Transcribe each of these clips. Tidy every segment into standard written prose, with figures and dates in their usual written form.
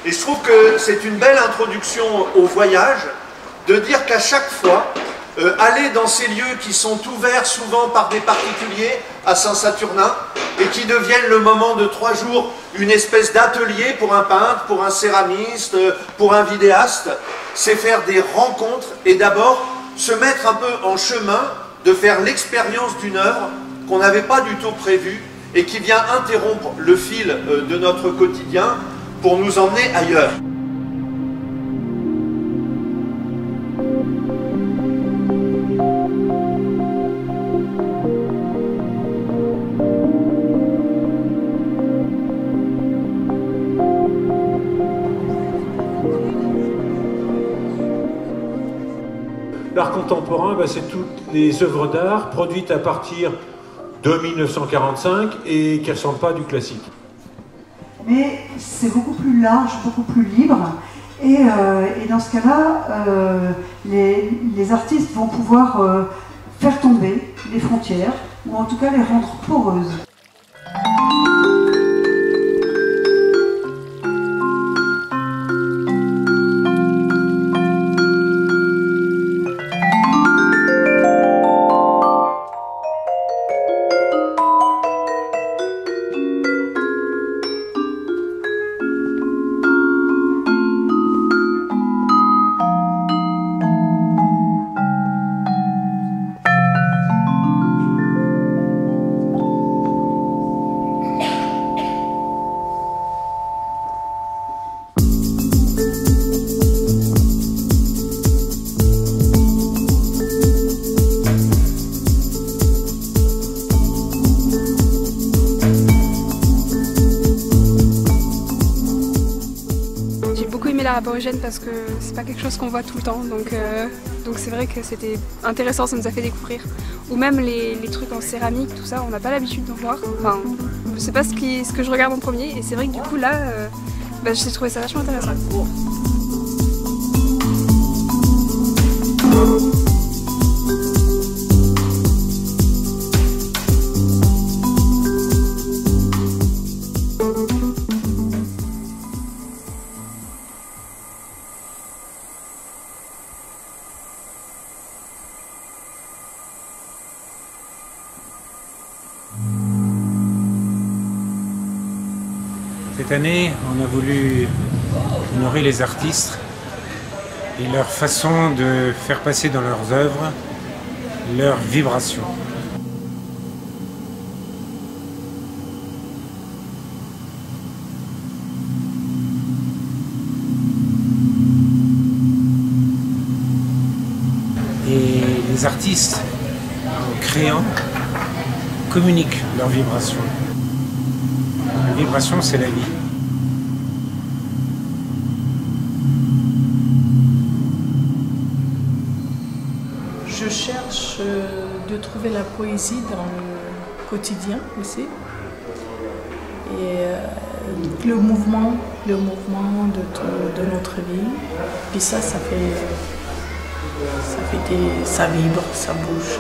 Et je trouve que c'est une belle introduction au voyage, de dire qu'à chaque fois, aller dans ces lieux qui sont ouverts souvent par des particuliers à Saint-Saturnin et qui deviennent le moment de 3 jours une espèce d'atelier pour un peintre, pour un céramiste, pour un vidéaste, c'est faire des rencontres et d'abord se mettre un peu en chemin de faire l'expérience d'une œuvre qu'on n'avait pas du tout prévue et qui vient interrompre le fil de notre quotidien pour nous emmener ailleurs. L'art contemporain, c'est toutes les œuvres d'art produites à partir de 1945 et qui ne ressemblent pas à du classique. Mais c'est beaucoup plus large, beaucoup plus libre. Et dans ce cas-là, les artistes vont pouvoir faire tomber les frontières, ou en tout cas les rendre poreuses. L'art aborigène parce que c'est pas quelque chose qu'on voit tout le temps, donc c'est vrai que c'était intéressant, ça nous a fait découvrir. Ou même les trucs en céramique, tout ça, on n'a pas l'habitude d'en voir. Enfin, je sais pas ce que je regarde en premier, et c'est vrai que du coup là, j'ai trouvé ça vachement intéressant. Cette année, on a voulu honorer les artistes et leur façon de faire passer dans leurs œuvres leurs vibrations. Et les artistes, en créant, communiquent leurs vibrations. La vibration, c'est la vie. Je cherche de trouver la poésie dans le quotidien aussi. Et le mouvement de notre vie. Puis ça vibre, ça bouge.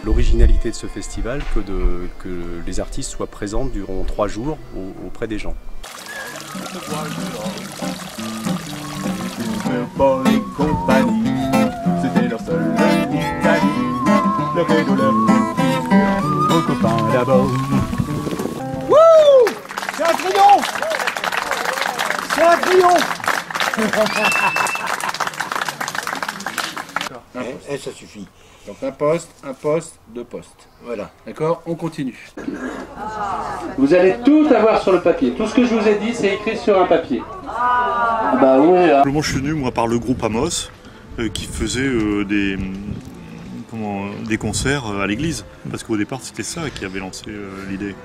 L'originalité de ce festival que les artistes soient présents durant 3 jours auprès des gens. Pour les compagnies, c'était leur seule Italie, leur cadeau, leur petit, vos copains d'abord. Wouh! C'est un triomphe! C'est un Et ça suffit. Donc un poste, deux postes. Voilà. D'accord? On continue. Vous allez tout avoir sur le papier. Tout ce que je vous ai dit, c'est écrit sur un papier. Bah oui. Je suis venu moi par le groupe Amos qui faisait des concerts à l'église. Parce qu'au départ, c'était ça qui avait lancé l'idée.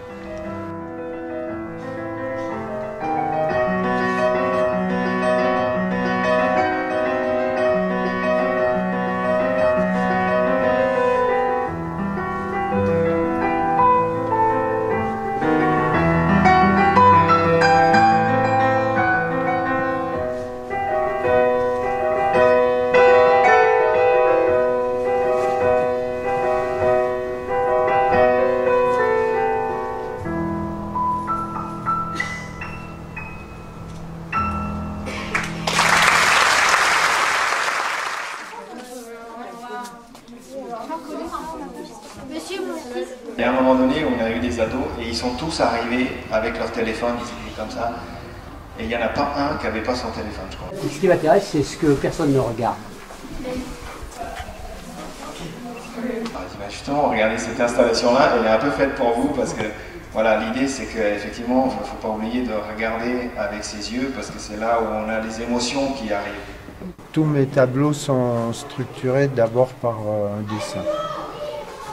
Il y a un moment donné où on a eu des ados et ils sont tous arrivés avec leur téléphone, ils étaient comme ça. Et il n'y en a pas un qui n'avait pas son téléphone, je crois. Ce qui m'intéresse, c'est ce que personne ne regarde. Justement, regardez, cette installation-là, elle est un peu faite pour vous parce que voilà, l'idée c'est qu'effectivement, il ne faut pas oublier de regarder avec ses yeux parce que c'est là où on a les émotions qui arrivent. Tous mes tableaux sont structurés d'abord par un dessin.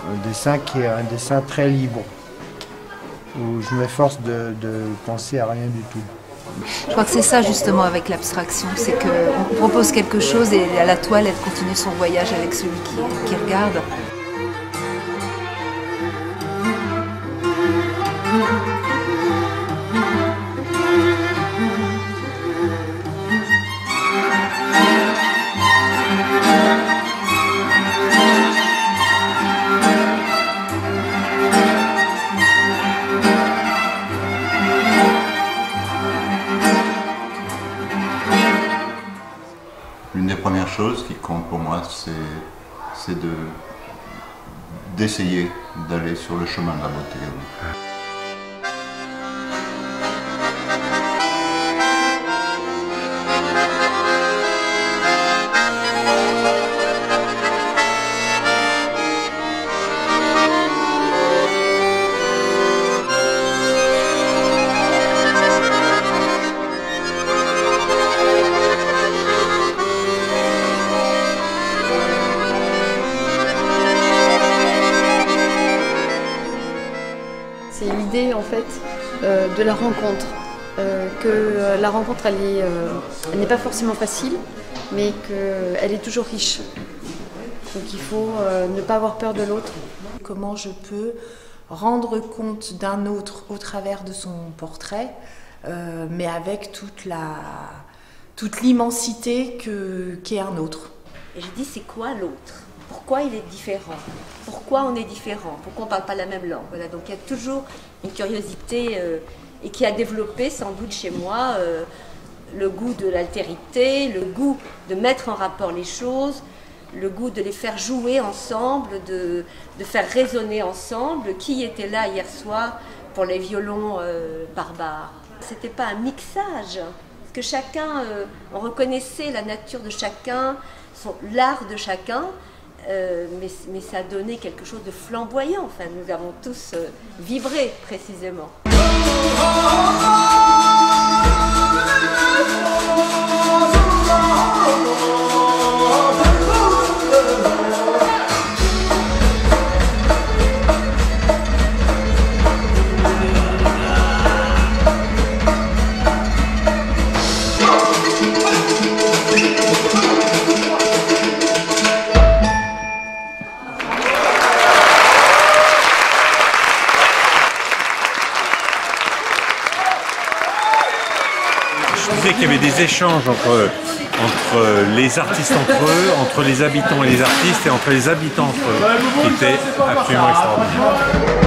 Un dessin qui est un dessin très libre, où je m'efforce de penser à rien du tout. Je crois que c'est ça justement avec l'abstraction, c'est qu'on propose quelque chose et à la toile elle continue son voyage avec celui qui regarde. L'une des premières choses qui compte pour moi, c'est d'essayer d'aller sur le chemin de la beauté. C'est l'idée en fait de la rencontre, que la rencontre elle n'est pas forcément facile, mais qu'elle est toujours riche. Donc il faut ne pas avoir peur de l'autre. Comment je peux rendre compte d'un autre au travers de son portrait, mais avec toute l'immensité qu'est un autre. Et je dis, c'est quoi l'autre? Pourquoi il est différent? Pourquoi on est différent? Pourquoi on ne parle pas la même langue? Voilà, donc il y a toujours une curiosité et qui a développé sans doute chez moi le goût de l'altérité, le goût de mettre en rapport les choses, le goût de les faire jouer ensemble, de faire résonner ensemble. Qui était là hier soir pour les violons barbares? C'était pas un mixage, parce que chacun, on reconnaissait la nature de chacun, l'art de chacun, mais ça a donné quelque chose de flamboyant. Enfin, nous avons tous vibré précisément. Je disais qu'il y avait des échanges entre les artistes entre eux, entre les habitants et les artistes, et entre les habitants entre eux, qui étaient absolument extraordinaires.